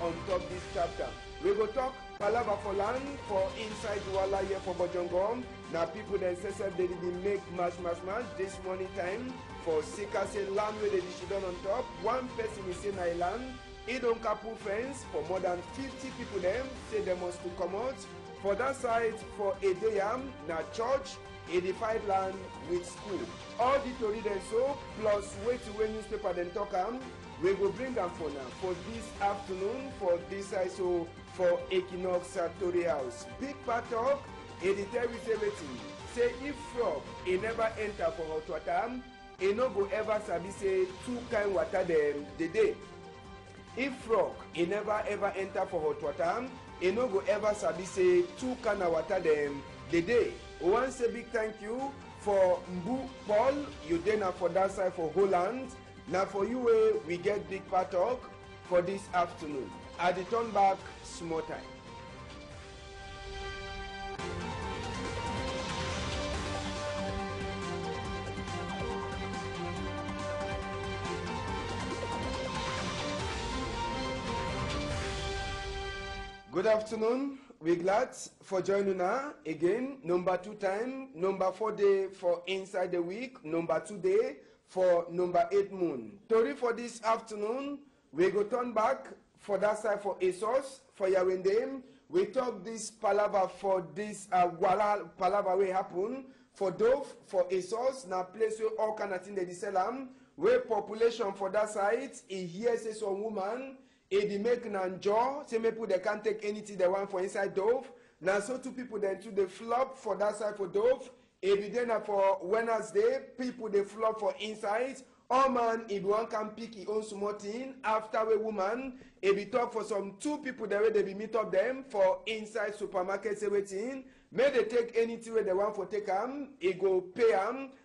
on top this chapter. We go talk palava for land for inside Walla here for Bojongom. Now people then say they didn't make mash this morning time for Sika say land where they should on top. One person is in island. It don't couple friends for more than 50 people them say they must to come out. For that side for Edeyam, na church, 85 land with school. All the story then so plus wait to when newspaper then talk we will bring them for now for this afternoon for this side so for Equinox Satori House. Big part talk, editor will say waiting. Say if frog he never enter for hot water, he no go ever sabi say two kind water them the day. If frog he never ever enter for hot water, he no go ever sabi say two kind of water them the day. We want say big thank you for Mbu Paul, you then for that side for Holland. Now for you we get big part talk for this afternoon. At the turn back small time. Good afternoon. We're glad for joining us again. Number 2 time, number 4 day for inside the week, number 2 day for number 8 moon. Story for this afternoon, we go turn back for that side for ASOS, for Yawendem. We talk this palava for this Walla palava will happen for Dove, for ASOS, now place where all kind of things they sell where population for that side, he hears say some woman. If they make an jaw, say people they can't take anything they want for inside Dove. Now so two people then to the flop for that side for Dove. If you then for Wednesday, people they flop for inside. All man, if one can pick his own small thing after a woman, if you talk for some two people the way they be meet up them for inside supermarket say waiting. May they take anything where they want for take he go pay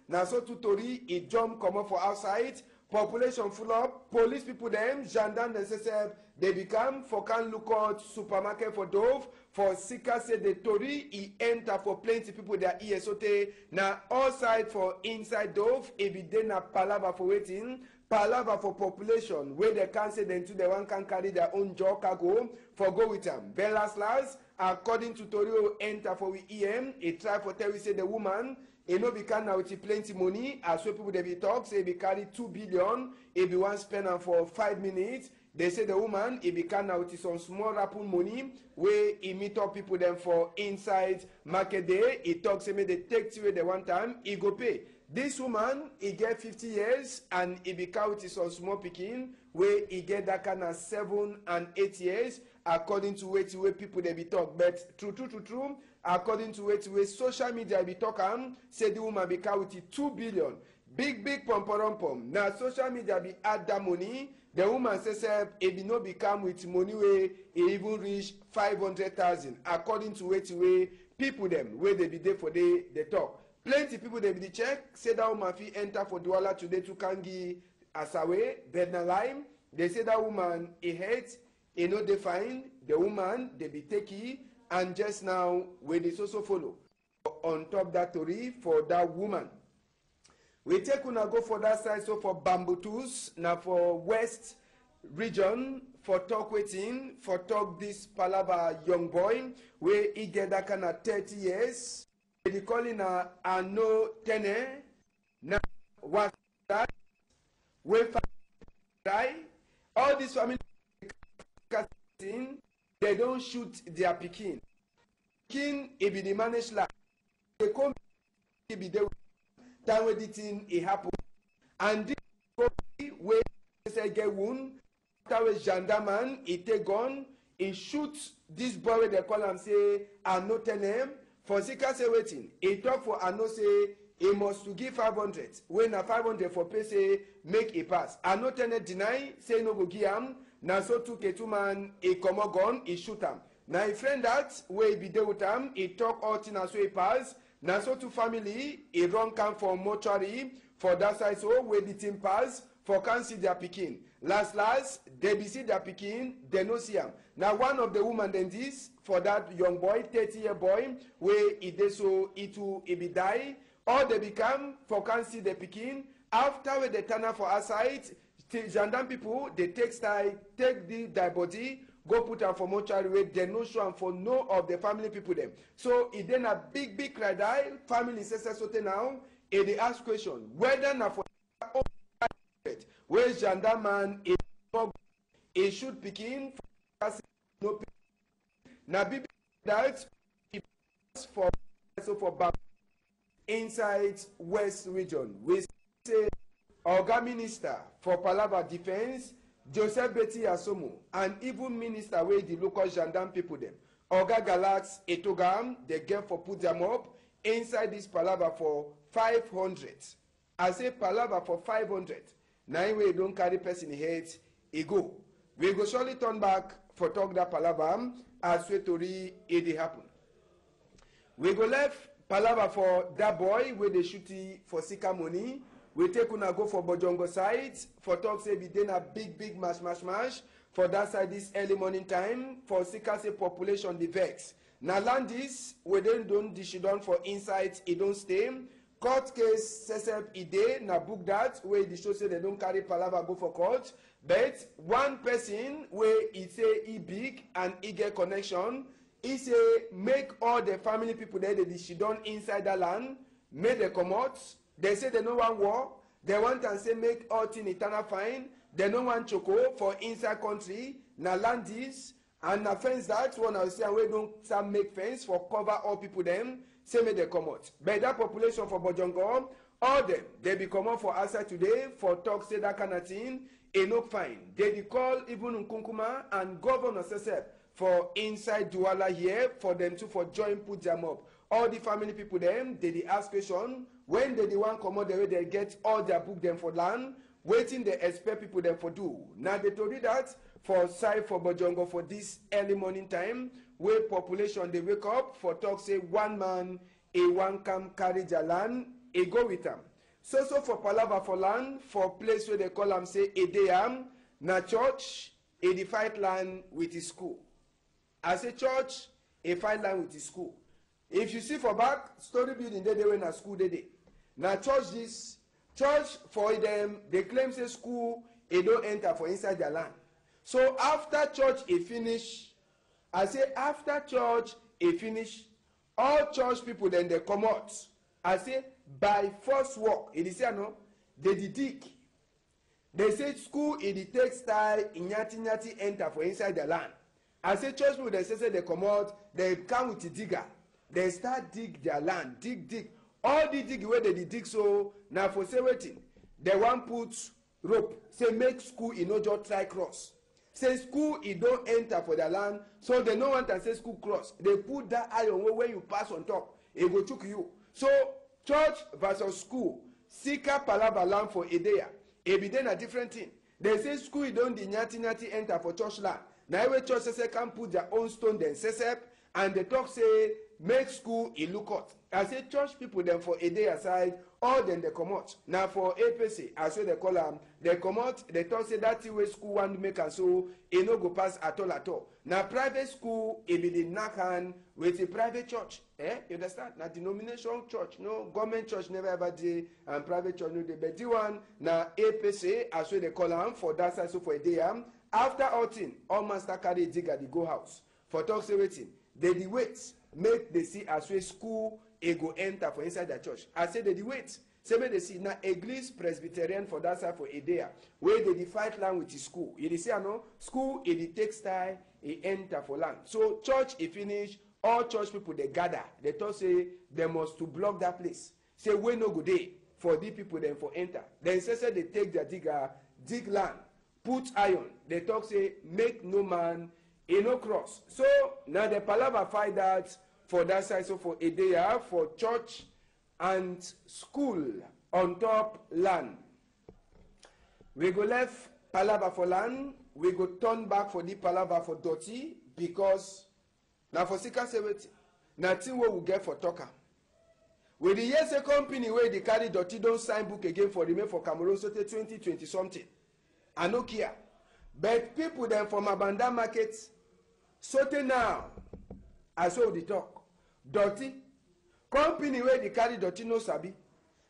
Now so to Tori, he jump come up for outside. Population full up, police people them, gendarme necessary, they become for can look out supermarket for Dove, for Sika say the Tori, he enter for plenty people that ESOT, now outside for inside Dove, if it then a palava for waiting, palava for population, where they can say then to the one can carry their own jaw cargo, for go with them. Bellas last, according to Torio, enter for we EM, he try for tell we say the woman, he no be can now with plenty money, as well people they be talk, say he be carry 2 billion, he be one spend for 5 minutes. They say the woman, he be can now with some small rapple money, where he meet up people them for inside market day. He talk say me they take to the one time, he go pay. This woman, he get 50 years and he be carry with some small picking, where he get that kind of 7 and 8 years, according to where people they be talk. But true. According to where social media be talking, say the woman be carry with 2 billion. Big pom. Now social media be add that money. The woman says it be no become with money where it even reach 500,000. According to where people them where they be there for they talk. Plenty people they be the check. Say that woman fi enter for Douala today to Kangi Asawe, Bedna Lime. They say that woman he hate, he no define. The woman they be takey. And just now, when they also follow on top that story for that woman, we take una go for that side. So for Bambutus, now for West region, for talk waiting, for talk this palava young boy, where he get that kind of 30 years. They call in a no tene. Now what that? We die. All this family. They don't shoot their pikin. Pikin, it be the managed life. They come, it be the time where the thing it happen. And this way they get wound. After a gendarme, he take gun, he shoot this boy where they call him say, I no tell him. For Sika say waiting. He talk for I no say he must to give 500. When a 500 for pay say make a pass. I no tell him deny, say no go give him. Now so to Ketu man, he come a gun, he shoot him. Now he friend that, where he be there with him, he talk all things as so he pass. Now so to family, he run come for mortuary, for that side so where the team pass, for can see their pikin. Last, they be see their pikin, they no see him. Now one of the woman then this, for that young boy, 30-year boy, where he did so, he be die, or they become, for can see the pikin, after where they turn up for outside, gendarme people, they take the body, go put am for mortuary wey dem no show am for no of the family people dem. So e dey na big crowd, family say so now e dey ask question whether na for wey gendarme man e shoot pikin no pikin. Na big that for Bam inside West Region. We say Oga Minister for Palava Defense, Joseph Betty Asomo, and even Minister wey the local gendarme people dem. Oga Galax Etogam, they get for put them up inside this Palava for 500. I say Palava for 500. Now we don't carry person head, e go. We go surely turn back for talk that Palava as we tori e dey happen. We go left Palava for that boy where they shoot for Sika money. We take una go for Bojongo side for talk say be then a big mash for that side this early morning time for Sika say population the vex. Now land this we then don't dish it on for inside it don't stay. Court case sesep ide na book that where the show say they don't carry Palava go for court. But one person where he say he big and he get connection. He say make all the family people there they she done inside the land, make they come out. They say they no want war. They want and say make all thing eternal fine. They no want choco for inside country. Na land this and na fence that one I say and we don't start make fence for cover all people them. Say make they come out. But that population for Bojongo, all them they be come out for outside today for talk say that kind of thing. E no fine. They call even Nkunkuma and Governor Sesep for inside Douala here for them to for join put them up. All the family people them they ask question when they want come out the way they get all their book them for land waiting they expect people them for do. Now they told you that for side for Bojongo for this early morning time where population they wake up for talk say one man a one come carry their land a go with them. So for Palava for land for place where they call them say a day na church a defied land with his school. As a church, a fine line with the school. If you see for back, story building they went at school they. Now church this, church for them, they claim say school, they don't enter for inside their land. So after church a finish, I say after church a finish, all church people then they come out. I say by first work, it is no, they dig. They say school it takes time, inyati enter for inside the land. I say church people, they say they come out, they come with the digger. They start dig their land, dig. All the dig where they dig so, now for say waiting, they want put rope, say make school, just try cross. Say school, don't enter for their land, so they no want to say school cross. They put that iron where you pass on top, it go choke you. So, church versus school, Sika Palava land for Edea, it be then a different thing. They say school, don't the nyati enter for church land. Now every church say can put their own stone then sesep and they talk say make school e look out. I say church people then for a day aside all then they come out. Now for APC I say they call them they come out they talk say that way school want to make and so e no go pass at all. Now private school e be the knack hand with a private church. You understand? Now denomination church no government church never ever did and private church no dey but the one now APC I say they call them for that side so for a day after all thing, all master carry digger the go house. For talk say waiting, they the wait, make they see as way school a go enter for inside the church. I say they the wait. Say make they see now English Presbyterian for that side for a day where they the fight land with the school. You see no school it the textile it enter for land. So church it finish, all church people they gather. They talk say they must to block that place. Say we no go day for the people then for enter. Then say they take their digger, dig land. Put iron. They talk say make no man no cross. So now the Palava fight that for that side so for a day for church and school on top land. We go left Palava for land. We go turn back for the Palava for dirty because now for Sika 70 nothing what we get for talker. With the years a company where they carry dirty don't sign book again for remain for Cameroon so 2020 something. I no care. But people then from Abanda market, sote now, I saw the talk. Dirty. Company where they carry dirty no sabi.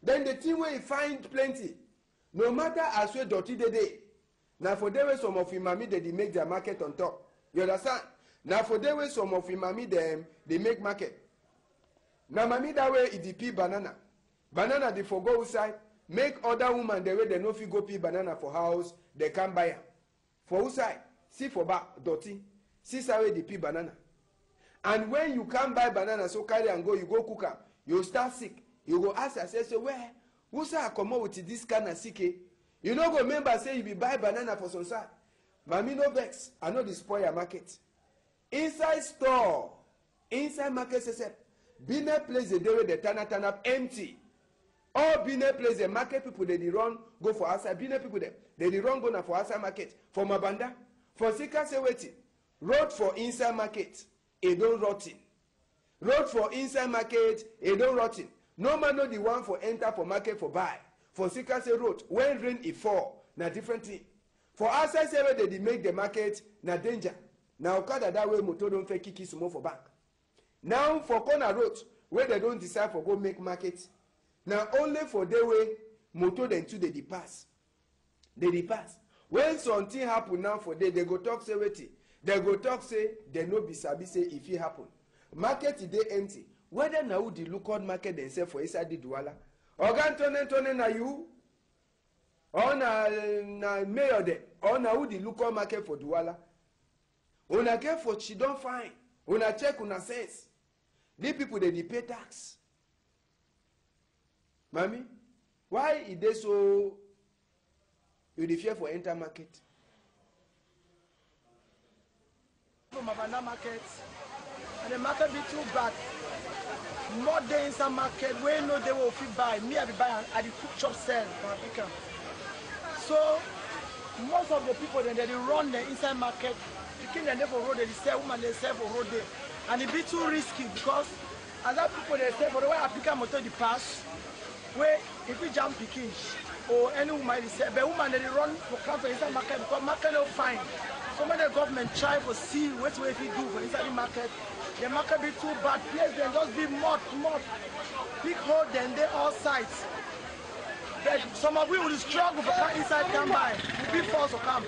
Then the thing where you find plenty. No matter as well dirty they day. Now for them some of you mami they make their market on top. You understand? Now for the way some of mami them they make market. Now mami that way if they peel banana. Banana they for go outside. Make other woman the way they no fit go peel banana for house, they can't buy am. For outside, see for back, dirty. See how they peel banana. And when you can't buy banana, so carry and go, you go cook am, you start sick. You go ask yourself, say, where? Who say I come out with this kind of sick? You no go remember say you be buy banana for some side. Mami no vex, I know the spoil your market. Inside store, inside market, say, Bine place the day where the turn up empty. All Bine place the market people they run go for outside. Bine people they run go na for outside market. For Mabanda, for Sika say waiting. Road for inside market, it don't rotten. Road for inside market, it don't rotten. No man know the one for enter for market for buy. For Sika say road, when rain it fall, na different thing. For outside say where they make the market, na danger. Now Okada that way motor don't fake kiki small for back. Now for corner road, where they don't decide for go make market. Now only for the way motor then too they pass. They pass. When something happen now for they go talk say waiting. They go talk say they no be sabi say if it happen. Market today empty. Whether now the local market themselves for inside the Douala. Organ tone na you. Or na mayor there. Or na who the local market for Douala. Una care for she don't find. Una check una sense. These people they pay tax. Mami, why is they so you fear for enter market? Mabanda market, and the market be too bad. More day inside market, we know they will fit buy. Me I be buy at the food shop sell for Africa. So most of the people then they run the inside market, picking them for road, they sell woman they sell for road there. And it be too risky because as that people they sell for the way Africa motor the pass, where if you jump picking or any woman they sell, but woman they run for counter inside market because market no fine. Some of the government try to see what way if you do for inside the market be too bad. Place then just be mud, big hole then they all sides. But some of we will struggle for car inside come by. We be forced to come.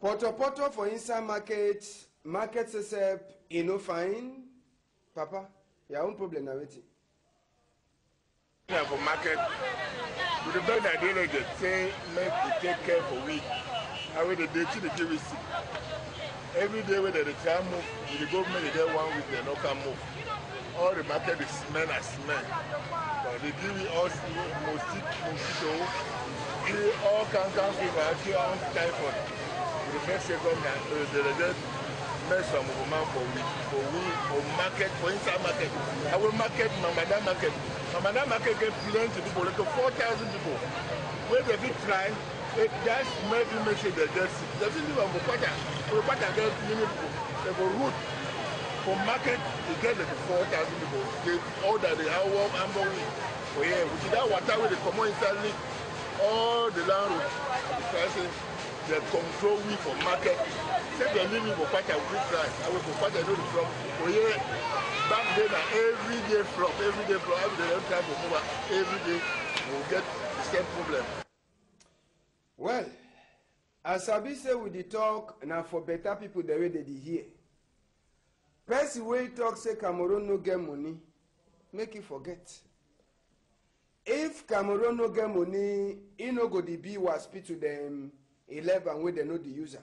Poto for inside market says you no fine. Papa, your own problem now waiting. Yeah, for market, with the bed that they say make to take care for week. I will the day to the give receipt. Every day when they try move, the government they get 1 week they no can move. All the market is smell and smell. But they give it all mosquito, all cancer fever, all typhoid. The next government they just make some woman for market for inside market. I will market Mabanda market. Mabanda market get plenty people, like 4,000 people. Where they fit try. It just make you make sure they just see. They don't even go quarter. For quarter get many people. They go route for market. They get like 4,000 people. They order the hour amber week. For here, which is that water where they come on inside all the land road. The prices they control we for market. Say they need me for quarter we try. I will for quarter do the from. For here, back then every day from every day don't try for move. Every day we will get the same problem. Well, as I say with the talk, now for better people the way they hear. Person way talk say Cameroon no get money, make you forget. If Cameroon no get money, he no go the be was speak to them 11 where they know the user.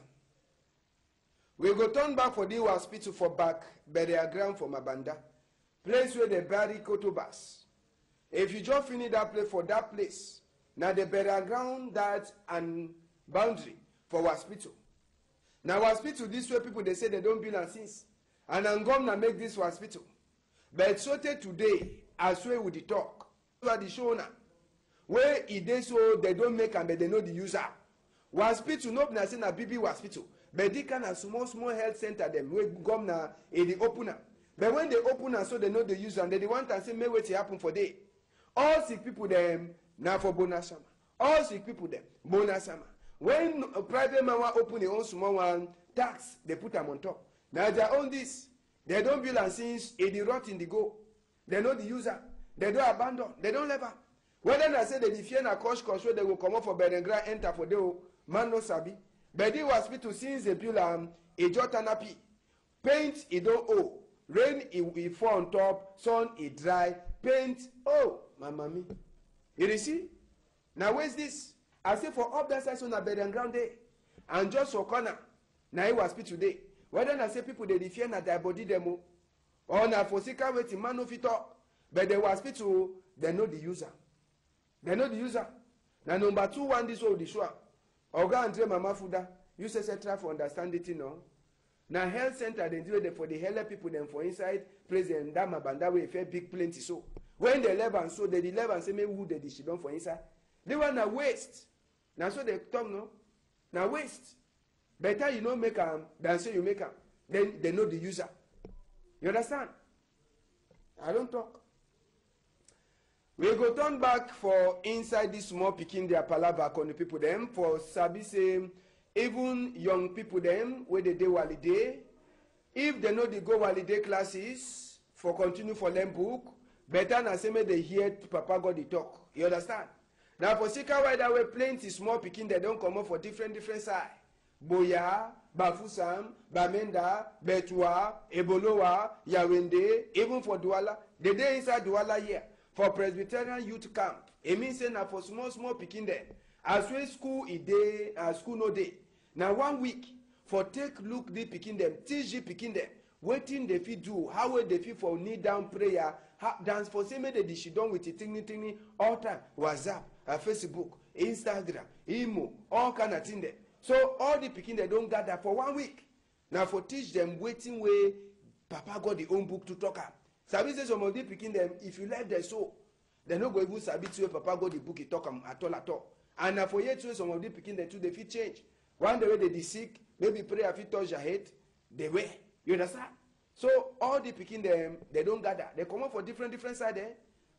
We go turn back for the hospital for back burial ground for Mabanda, place where they bury Kotobas. If you just finish that place for that place. Now the burial ground that and boundary for hospital. Now hospital this way people they say they don't build and since. And I'm gonna make this hospital. But so today, as well with the talk, the show now, where it is so they don't make and but they know the user. Hospital no be say na BB hospital. But they can have small health center them where governor in the opener. But when they open and so they know the user and they want to say may wait to happen for day. All sick people them now for bonasama. All sick people them bonasama. When a private man want open their own small one tax, they put them on top. Now they own this. They don't build and since it rot in the go. They know the user. They don't abandon. They don't leave her. Whether I say they fear na cost where they will come up for Berengra enter for the man no sabi. But the hospital since they build a jotanapi. Paint it don't owe. Rain it fall on top, sun it dry, paint, oh, my mommy. You see? Now where's this? I say for up that side on a bed and ground day. And just for corner. Now it was today. Whether I say people they fear na their body demo. Or na for sick waiting man no fit talk. But the hospital, they know the user. They know the user. Now number 2 one this one the sure. Oga Andre Mama Fuda. You say try for understand it, you know. Now health center they do it for the health people them for inside President Dama Banda way fair big plenty so. When they leave and so they leave and say me who they she done for inside. They want to waste. Now so they talk no. Now waste. Better you know make them than say you make them. Then they know the user. You understand? I don't talk. We go turn back for inside this small picking their palava on the people them for sabi say even young people them where they do holiday. If they know they go holiday classes for continue for learn book, better na say make they hear Papa God the talk. You understand? Now for Sika why that way plenty small picking they don't come up for different side. Boya, Bafusam, Bamenda, Betua, Ebolowa, Yawende, even for Douala. The day inside Douala here for Presbyterian Youth Camp. It means say na for small picking there. As well school a day, school no day. Now 1 week for take look the picking them, teach the picking them. Waiting they fit do, how will they fit for kneel down prayer, dance for same they she done with the thing all time, WhatsApp, Facebook, Instagram, email, all kind of thing there. So all the picking they don't gather for 1 week. Now for teach them waiting way Papa got the own book to talk up. Sabi say some of the picking them, if you let them so, they no go even sabi to Papa got the book he talk at all. And now for yet to some of the picking them too, they fit change. One the way they sick, maybe prayer fit touch your head, they wear. You understand? So all the picking them, they don't gather. They come up for different side there.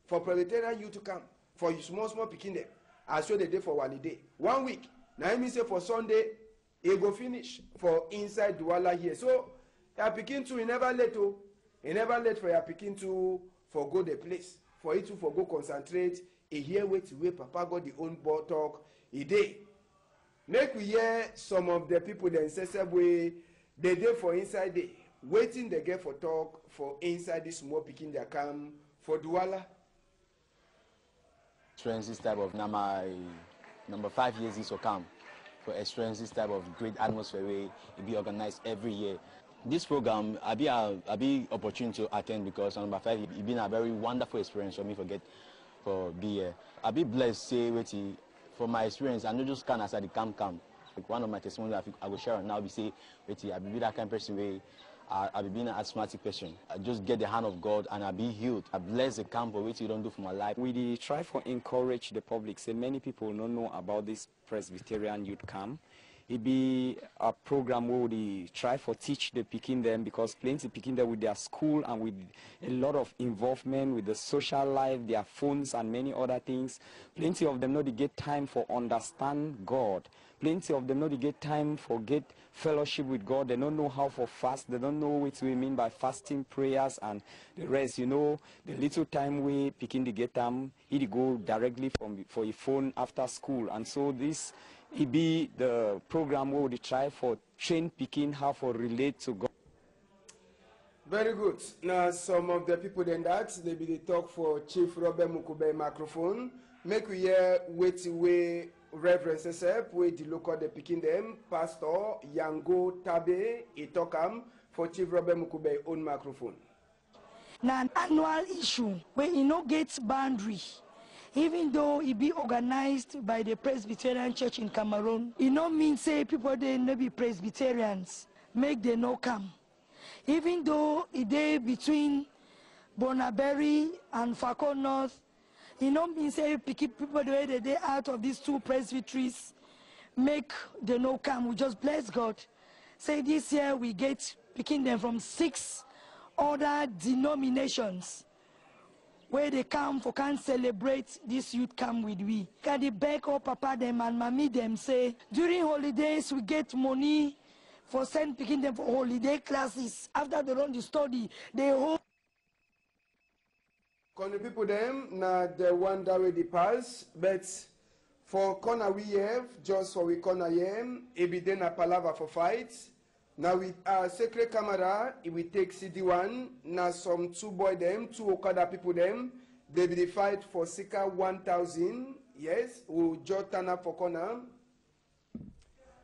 For Presbyterian youth to come. For you small picking them. As so they do for holiday. 1 week. Now I mean say for Sunday, it go finish for inside Douala here. So your picking to you never let to. You never let for your picking to for go the place. For it to for go concentrate. A hear wait to where Papa got the own ball talk. A day. Make we hear some of the people then say way they dey for inside the waiting they get for talk for inside this small picking their come for Douala. Experience this type of my number 5 years is to come for experience this type of great atmosphere where it be organized every year. This program I be opportunity to attend because on number 5 it been a very wonderful experience for me for be here. I be blessed say waiting for my experience. I know just kind of as the camp. Like one of my testimonies I will share now be say waiting I be that kind of person where I be being an asthmatic person. I just get the hand of God and I be healed. I bless the camp for which you don't do for my life. We try for encourage the public. Say many people don't know about this Presbyterian Youth Camp. It be a program where we try for teach the picking them because plenty picking them with their school and with a lot of involvement with the social life, their phones and many other things. Plenty of them know they get time for understand God. Plenty of them know they get time for get fellowship with God. They don't know how for fast. They don't know what we mean by fasting, prayers, and the rest. You know, the little time we picking the get them, he go directly for a phone after school. And so this it be the program where we try for train picking how for relate to God. Very good. Now some of the people then that they be the talk for Chief Robert Mukube microphone. Make we hear wait way Reverend Sesep, where the local they picking them, Pastor Yango Tabe Itokam for Chief Robert Mukube own microphone. Now an annual issue where you no get boundary. Even though it be organized by the Presbyterian Church in Cameroon, it no mean say people they no be Presbyterians, make they no come. Even though it dey between Bonaberry and Fako North, it no mean say people the way they dey out of these two presbyteries, make they no come. We just bless God. Say this year we get picking them from 6 other denominations. Where they come for can celebrate this youth camp with we. Can they beg up Papa them and Mommy them say, during holidays we get money for send picking them for holiday classes. After they run the study, they hope. Can the people them na the one that way they pass, but For corner we have, just for we corner here, it be then a palaver for fights. Now with our sacred camera, it will take CD1. Now some two boy them, two Okada people them, they be the fight for Sika 1,000. Yes, we'll just turn up for corner.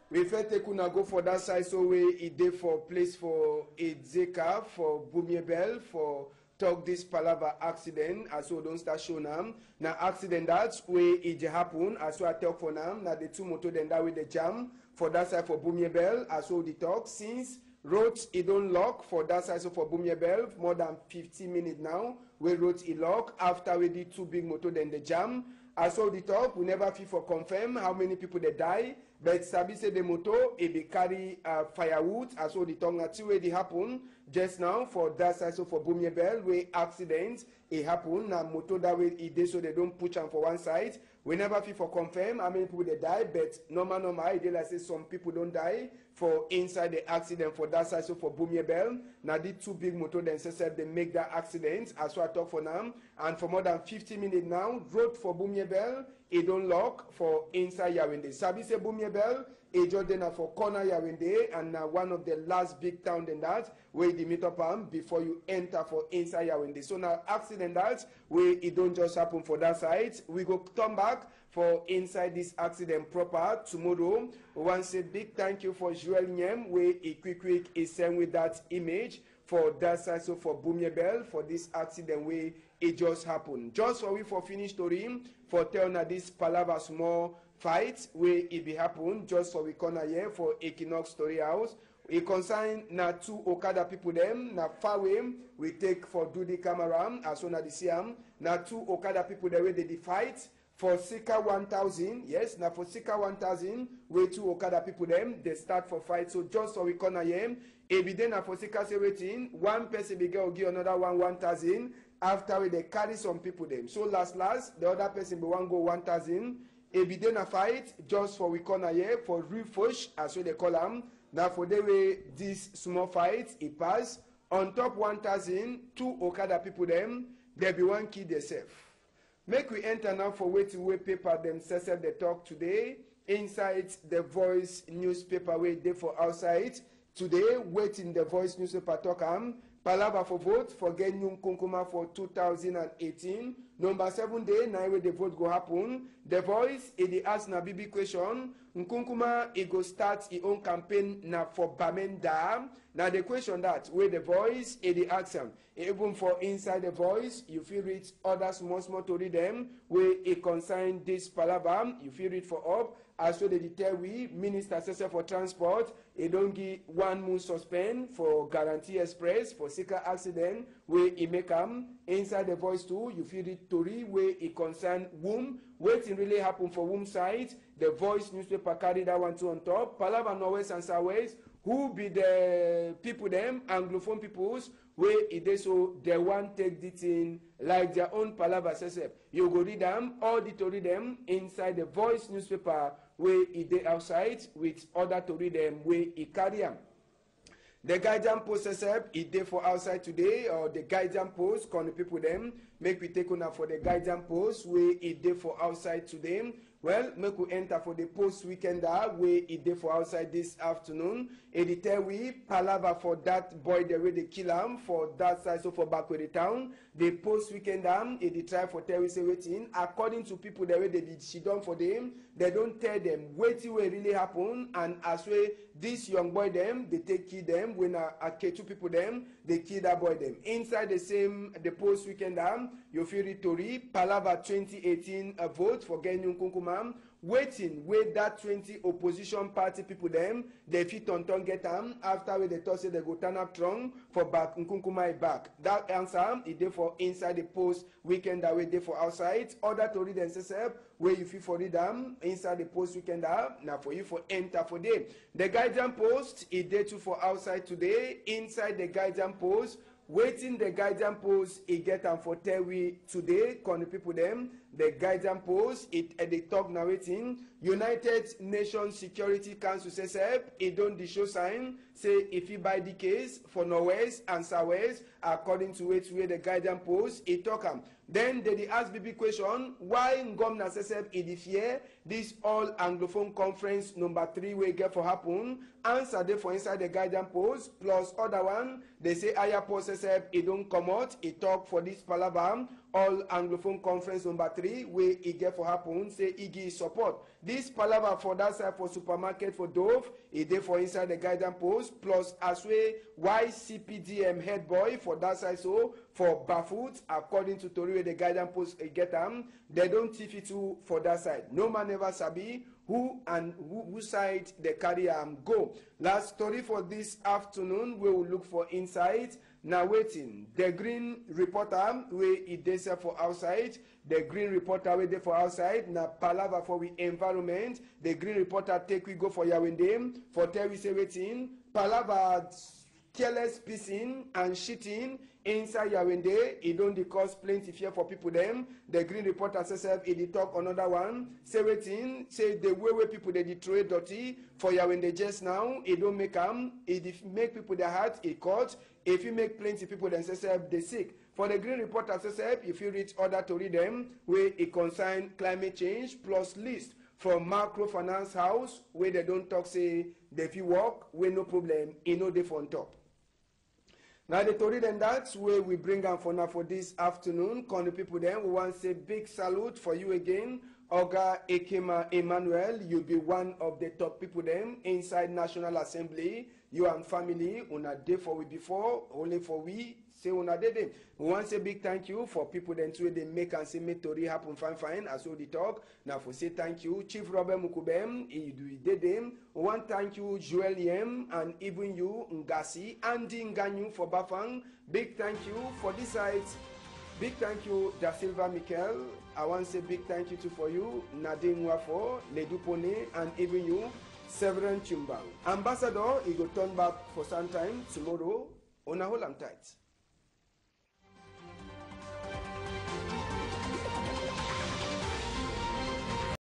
We first take una go for that side, so we it dey for place for a Zeka, for Bumiebel, for talk this palaver accident, as we don't start showing them. Now accident that's where it happen, as I talk for them. Now the two motor then that with the jam for that side for Bumiebel, as we the talk since roads it don't lock for that side, so for Bumiebel more than 15 minutes now. We roads it lock after we did two big motor then the jam. As we the talk, we never feel for confirm how many people they die. But sabi say the motor it be carry firewood, as well the tongue two way they happen just now for that side, so for Bumiebel where accident it happen now motor that way it dey so they don't push them for one side. We never feel for confirm how many people they die, but normal they like say some people don't die for inside the accident for that side, so for Bumiebel. Now the two big motor then said they make that accident as well I talk for them, and for more than 50 minutes now road for Bumiebel it don't lock for inside Yawende. Sabi say Bumiebel, it just then for corner Yawende, and now one of the last big town than that, where the meet up before you enter for inside Yawende. So now accident that, where it don't just happen for that side. We go come back for inside this accident proper tomorrow. We want to say big thank you for Joel Nyem, where he quick is sent with that image for that side, so for Bumiebel, for this accident where it just happened. Just for we for finish story, for telling this palaver small fight where it be happen, just for we corner here for Equinox Story House. It concern na two Okada people them, na far way we take for do the camera, as soon as they see them, na two Okada people the way they fight for Sika 1,000, yes, now for Sika 1,000, we two Okada people them, they start for fight. So just for we corner here, it be then for Sika rating, one person be give another 1,000. After they carry some people them. So last, the other person be one go 1,000. It be then a fight just for we corner here for refuge, as we they call them. Now for the way this small fight, it pass. On top 1,000, two Okada people them, there be one kid themselves. Make we enter now for waiting way paper themselves they talk today. Inside the Voice newspaper way they for outside. Today, waiting the Voice newspaper talk Palava for vote for Genyum Kunkuma for 2018. Number 7 day, now where the vote go happen. The Voice, it ask na BB question. Nkunkuma, it go start his own campaign na for Bamenda. Now the question that, where the Voice, it ask him. Even for inside the Voice, you feel read other small to read them. Where it concern this Palava, you feel read for up. As so they tell we, Minister Assessor for Transport, it don't give 1 month suspend for Guarantee Express for Sika accident where it make inside the Voice too. You feel it Tori where it concern womb. Waiting really happen for womb side. The Voice newspaper carry that one too on top. Palava Norwest and Southwest. Who be the people them, Anglophone peoples, where it is so they want take it in like their own Palava says. You go read them, all the to read them inside the Voice newspaper where it dey outside with other to read them where it carry them. The guidance post it dey for outside today, or the guidance post can the people them make we take on for the guidance post where it dey for outside today. Well, make we enter for the post weekend where it dey for outside this afternoon. It tell we palava for that boy the way they kill him for that side, so for back with the town. The post weekend it try for tell we say waiting. According to people the way they did she done for them, they don't tell them waiting what really happen, and as way this young boy them they take kill them when two people them they kill that boy them. Inside the post weekend you feel it Tori palava 2018 a vote for Genyum Kunkuma. Waiting with that 20 opposition party people them they fit on get them after where they thought say they go turn up strong for back Nkunkuma back. That answer is there for inside the post weekend that way there for outside. Other to read themselves where you feel for read them inside the post weekend now for you for enter for them. The guidance post is there too for outside today. Inside the guidance post, waiting the guidance post it get them for tell we today can the people them the guidance post, they talk narrating. United Nations Security Council says, it don't the show sign, say if you buy the case for Norwest and Southwest, according to it, where the guidance post, it talk them. Then they ask BB question, why Ngomna says it fear this all Anglophone conference number 3 will get for happen, answer there for inside the guidance post, plus other one, they say Aya post says it don't come out, it talk for this palaver, all Anglophone conference number 3 where it get for happen, say it give support. This palaver for that side for supermarket for Dove, it there for inside the guidance post, plus as way YCPDM head boy for that side so for Bafoot, according to Tori the guidance post get them, they don't tiff it to for that side. No man ever sabi who and who side the carry go. Last story for this afternoon, we will look for insight. Now waiting, the green reporter where it is for outside, the green reporter where they for outside, now palava for we environment, the green reporter take we go for Yawende, for tell we say waiting, palava careless pissing and shitting inside Yawende, it don't cause plenty fear for people them. The green reporter says it talk another one, say waiting, say the way people they throw dirty for Yawende just now, it don't make them, it make people their heart it caught. If you make plenty people then say they sick. For the green reporter says if you reach order to read them, where it concern climate change plus list from microfinance house where they don't talk say they if you walk, where no problem, no they on top. Now the story then that's where we bring on for now for this afternoon. Con the people then we want to say big salute for you again. Oga Ekema Emmanuel, you'll be one of the top people them inside National Assembly. You and family, una day for we before, only for we, say una day them. We want to say big thank you for people then too they make and say make Tori happen fine as well the talk. Now for say thank you, Chief Robert Mukubem, he do them. We want thank you, Joel Yem, and even you, Ngasi, Andy Nganyu for Bafang. Big thank you for this side. Big thank you, Da Silva Mikel. I want to say big thank you too for you, Nadine Wafo, Ledupone, and even you, Severin Chumbang. Ambassador, he go turn back for some time tomorrow. On a whole tight.